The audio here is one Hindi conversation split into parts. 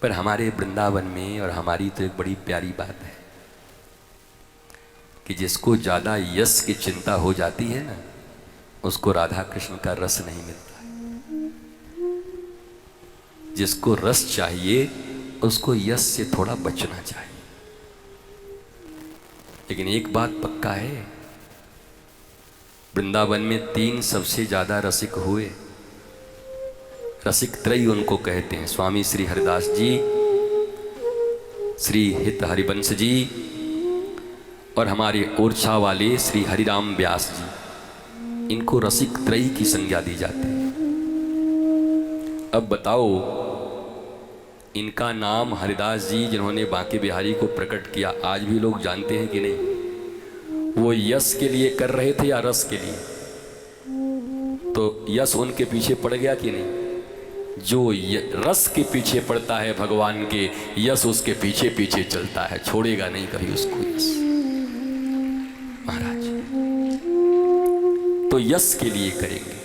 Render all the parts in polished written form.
पर हमारे वृंदावन में और हमारी तो एक बड़ी प्यारी बात है कि जिसको ज़्यादा यश की चिंता हो जाती है ना, उसको राधा कृष्ण का रस नहीं मिलता है। जिसको रस चाहिए उसको यश से थोड़ा बचना चाहिए। लेकिन एक बात पक्का है, वृंदावन में 3 सबसे ज़्यादा रसिक हुए। रसिक त्रयी उनको कहते हैं, स्वामी श्री हरिदास जी, श्री हित हरिवंश जी और हमारे ओरछा वाले श्री हरिराम व्यास जी। इनको रसिक त्रयी की संज्ञा दी जाती है। अब बताओ, इनका नाम हरिदास जी जिन्होंने बांके बिहारी को प्रकट किया, आज भी लोग जानते हैं कि नहीं? वो यश के लिए कर रहे थे या रस के लिए? तो यश उनके पीछे पड़ गया कि नहीं? जो रस के पीछे पड़ता है भगवान के, यश उसके पीछे पीछे चलता है, छोड़ेगा नहीं कभी उसको यश। महाराज तो यश के लिए करेंगे।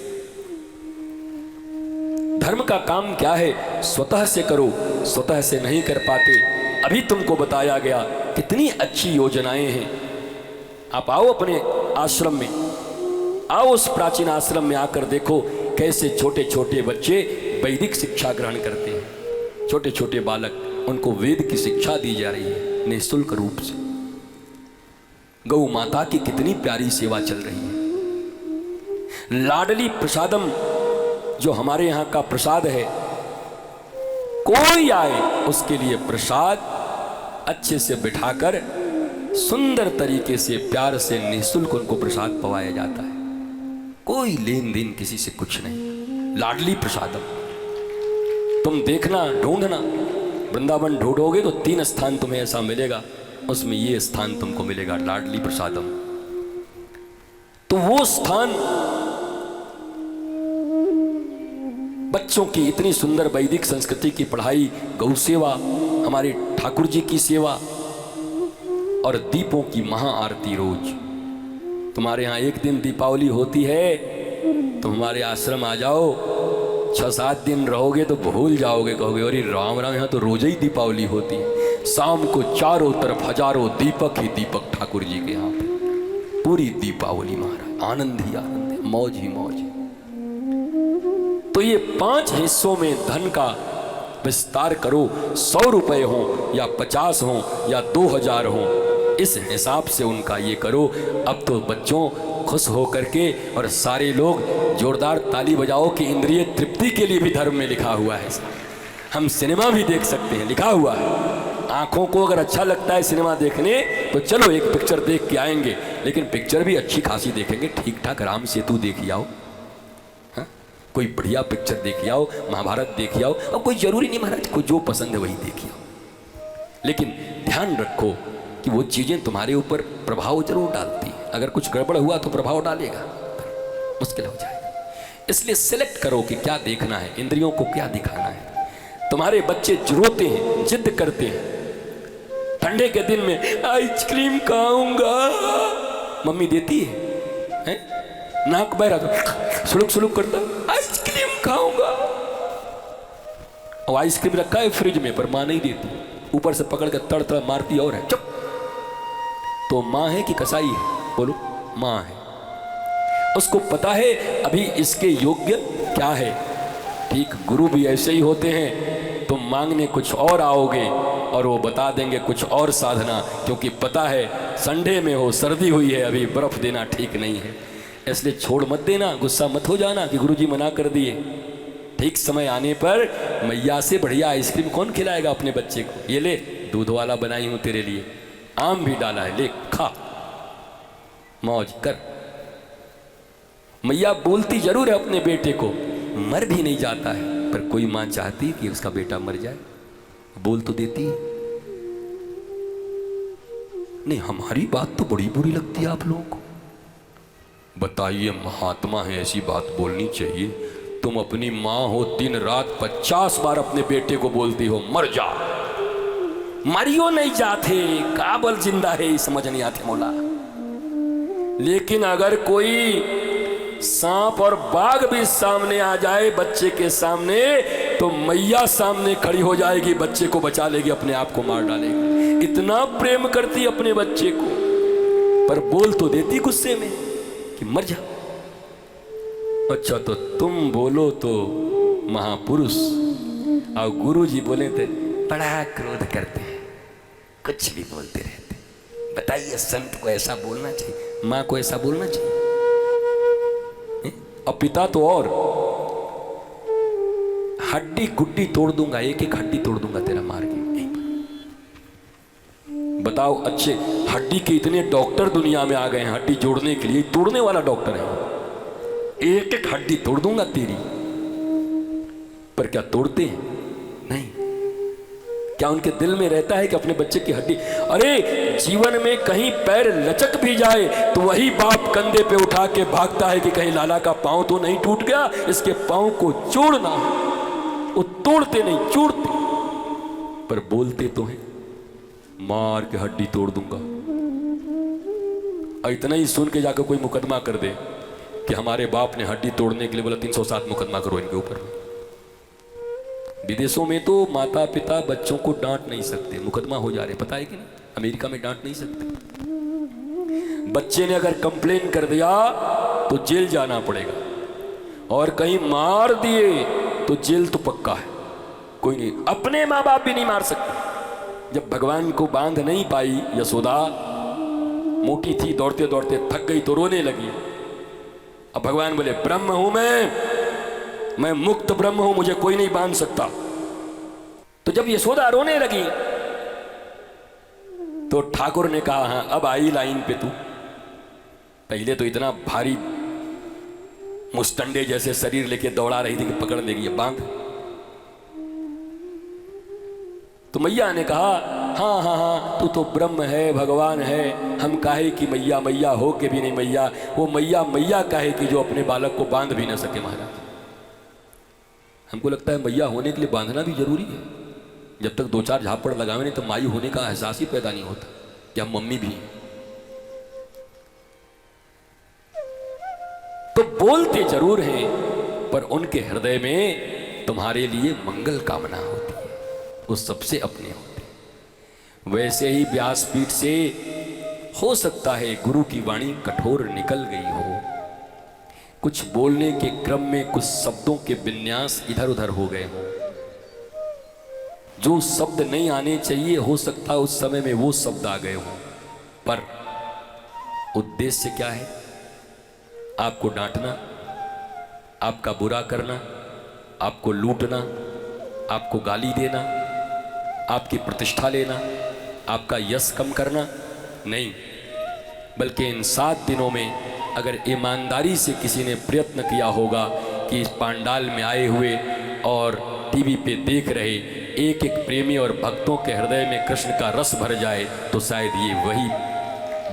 धर्म का काम क्या है? स्वतः से करो, स्वतः से नहीं कर पाते। अभी तुमको बताया गया कितनी अच्छी योजनाएं हैं। आप आओ अपने आश्रम में, आओ उस प्राचीन आश्रम में आकर देखो कैसे छोटे छोटे बच्चे वैदिक शिक्षा ग्रहण करते हैं। छोटे छोटे बालक, उनको वेद की शिक्षा दी जा रही है निःशुल्क रूप से। गौ माता की कितनी प्यारी सेवा चल रही है। लाडली प्रसादम जो हमारे यहाँ का प्रसाद है, कोई आए उसके लिए प्रसाद अच्छे से बिठाकर सुंदर तरीके से प्यार से निःशुल्क उनको प्रसाद पवाया जाता है। कोई लेन देन किसी से कुछ नहीं, लाडली प्रसादम। तुम देखना, ढूंढना, वृंदावन ढूंढोगे तो 3 स्थान तुम्हें ऐसा मिलेगा, उसमें ये स्थान तुमको मिलेगा, लाडली प्रसादम। तो वो स्थान बच्चों की इतनी सुंदर वैदिक संस्कृति की पढ़ाई, गौ सेवा, हमारे ठाकुर जी की सेवा और दीपों की महाआरती रोज। तुम्हारे यहाँ एक दिन दीपावली होती है तो हमारे आश्रम आ जाओ, 6-7 दिन रहोगे तो भूल जाओगे, कहोगे अरे राम राम, यहाँ तो रोज ही दीपावली होती है। शाम को चारों तरफ हजारों दीपक ही दीपक ठाकुर जी के यहाँ पे, पूरी दीपावली महाराज, आनंद ही आनंद है, मौज ही मौज है। तो ये 5 हिस्सों में धन का विस्तार करो, 100 रुपए हो या 50 हो या 2000 हो, इस हिसाब से उनका ये करो। अब तो बच्चों खुश हो करके और सारे लोग जोरदार ताली बजाओ कि इंद्रिय तृप्ति के लिए भी धर्म में लिखा हुआ है। हम सिनेमा भी देख सकते हैं, लिखा हुआ है। आंखों को अगर अच्छा लगता है सिनेमा देखने तो चलो एक पिक्चर देख के आएंगे, लेकिन पिक्चर भी अच्छी खासी देखेंगे, ठीक ठाक राम सेतु देख आओ, हाँ? कोई बढ़िया पिक्चर देख आओ, महाभारत देख आओ। और कोई जरूरी नहीं महाराज, को जो पसंद है वही देखिए, लेकिन ध्यान रखो कि वो चीज़ें तुम्हारे ऊपर प्रभाव जरूर डालती है। अगर कुछ गड़बड़ हुआ तो प्रभाव डालेगा, मुश्किल हो जाएगा। इसलिए सिलेक्ट करो कि क्या देखना है, इंद्रियों को क्या दिखाना है। तुम्हारे बच्चे रोते हैं, जिद करते हैं, ठंडे के दिन में आइसक्रीम खाऊंगा, मम्मी देती है? नाक बह रहा तो सुलुक सुलुक करता, आइसक्रीम खाऊंगा। और आइसक्रीम रखा है फ्रिज में, पर माँ नहीं देती, ऊपर से पकड़ कर तड़ तड़ मारती और है। चुप। तो माँ है कि कसाई है? बोलो, माँ है। उसको पता है अभी इसके योग्य क्या है। ठीक गुरु भी ऐसे ही होते हैं, तुम मांगने कुछ और आओगे और वो बता देंगे कुछ और साधना, क्योंकि पता है संडे में हो, सर्दी हुई है, अभी बर्फ देना ठीक नहीं है। इसलिए छोड़ मत देना, गुस्सा मत हो जाना कि गुरुजी मना कर दिए। ठीक समय आने पर मैया से बढ़िया आइसक्रीम कौन खिलाएगा अपने बच्चे को? ये ले, दूध वाला बनाई हूं तेरे लिए, आम भी डाला है, ले खा, मौज कर। मैया बोलती जरूर है अपने बेटे को, मर भी नहीं जाता है, पर कोई मां चाहती कि उसका बेटा मर जाए, बोल तो देती है। नहीं, हमारी बात तो बड़ी बुरी लगती है आप लोगों को। बताइए, महात्मा है, ऐसी बात बोलनी चाहिए। तुम अपनी माँ हो, दिन रात 50 बार अपने बेटे को बोलती हो मर जा। मरियो नहीं जाते, काबल जिंदा है, समझ नहीं आते मौला। लेकिन अगर कोई सांप और बाघ भी सामने आ जाए बच्चे के सामने तो मैया सामने खड़ी हो जाएगी, बच्चे को बचा लेगी, अपने आप को मार डालेगी। इतना प्रेम करती अपने बच्चे को, पर बोल तो देती गुस्से में कि मर जा। अच्छा तो तुम बोलो तो महापुरुष, और गुरु जी बोले थे बड़ा क्रोध करते हैं, कुछ भी बोलते रहते। बताइए संत को ऐसा बोलना चाहिए, माँ को ऐसा बोलना चाहिए? और पिता तो और हड्डी गुड्डी तोड़ दूंगा, एक एक हड्डी तोड़ दूंगा तेरा मार के। बताओ, अच्छे हड्डी के इतने डॉक्टर दुनिया में आ गए हैं हड्डी जोड़ने के लिए, तोड़ने वाला डॉक्टर है, एक एक हड्डी तोड़ दूंगा तेरी। पर क्या तोड़ते हैं? नहीं। क्या उनके दिल में रहता है कि अपने बच्चे की हड्डी, अरे जीवन में कहीं पैर लचक भी जाए तो वही बाप कंधे पे उठा के भागता है कि कहीं लाला का पांव तो नहीं टूट गया, इसके पांव को जोड़ना है। वो तोड़ते नहीं, जोड़ते। पर बोलते तो हैं मार के हड्डी तोड़ दूंगा। और इतना ही सुन के जाकर कोई मुकदमा कर दे कि हमारे बाप ने हड्डी तोड़ने के लिए बोला 307 मुकदमा करो इनके ऊपर। विदेशों में तो माता पिता बच्चों को डांट नहीं सकते, मुकदमा हो जा रहे, पता है कि नहीं? अमेरिका में डांट नहीं सकते। बच्चे ने अगर कंप्लेन कर दिया तो जेल जाना पड़ेगा, और कहीं मार दिए तो जेल तो पक्का है। कोई नहीं, अपने माँ बाप भी नहीं मार सकते। जब भगवान को बांध नहीं पाई यशोदा, मोटी थी, दौड़ते दौड़ते थक गई तो रोने लगी। अब भगवान बोले ब्रह्म हूं मैं मुक्त ब्रह्म हूं, मुझे कोई नहीं बांध सकता। तो जब यशोदा रोने लगी तो ठाकुर ने कहा हाँ अब आई लाइन पे तू। पहले तो इतना भारी मुस्टंडे जैसे शरीर लेके दौड़ा रही थी कि पकड़ लेगी, ये बांध। तो मैया ने कहा हाँ हाँ हाँ तू तो ब्रह्म है, भगवान है, हम काहे कि मैया मैया हो के भी नहीं मैया। वो मैया मैया काहे कि जो अपने बालक को बांध भी ना सके। महाराज हमको लगता है मैया होने के लिए बांधना भी जरूरी है। जब तक दो चार झापड़ लगावे नहीं तो माई होने का एहसास ही पैदा नहीं होता कि हम मम्मी भी हैं। तो बोलते जरूर हैं पर उनके हृदय में तुम्हारे लिए मंगल कामना होती है, वो सबसे अपने होते हैं। वैसे ही व्यासपीठ से हो सकता है गुरु की वाणी कठोर निकल गई हो, कुछ बोलने के क्रम में कुछ शब्दों के विन्यास इधर उधर हो गए हों, जो शब्द नहीं आने चाहिए हो सकता है उस समय में वो शब्द आ गए हों। पर उद्देश्य क्या है? आपको डांटना, आपका बुरा करना, आपको लूटना, आपको गाली देना, आपकी प्रतिष्ठा लेना, आपका यश कम करना नहीं, बल्कि इन 7 दिनों में अगर ईमानदारी से किसी ने प्रयत्न किया होगा कि इस पांडाल में आए हुए और टीवी पे देख रहे एक एक प्रेमी और भक्तों के हृदय में कृष्ण का रस भर जाए, तो शायद ये वही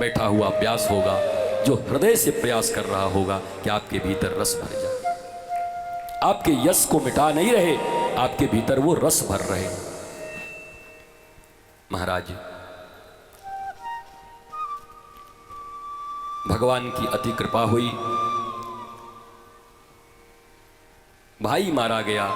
बैठा हुआ व्यास होगा जो हृदय से प्रयास कर रहा होगा कि आपके भीतर रस भर जाए। आपके यश को मिटा नहीं रहे, आपके भीतर वो रस भर रहे। महाराज भगवान की अति कृपा हुई, भाई मारा गया,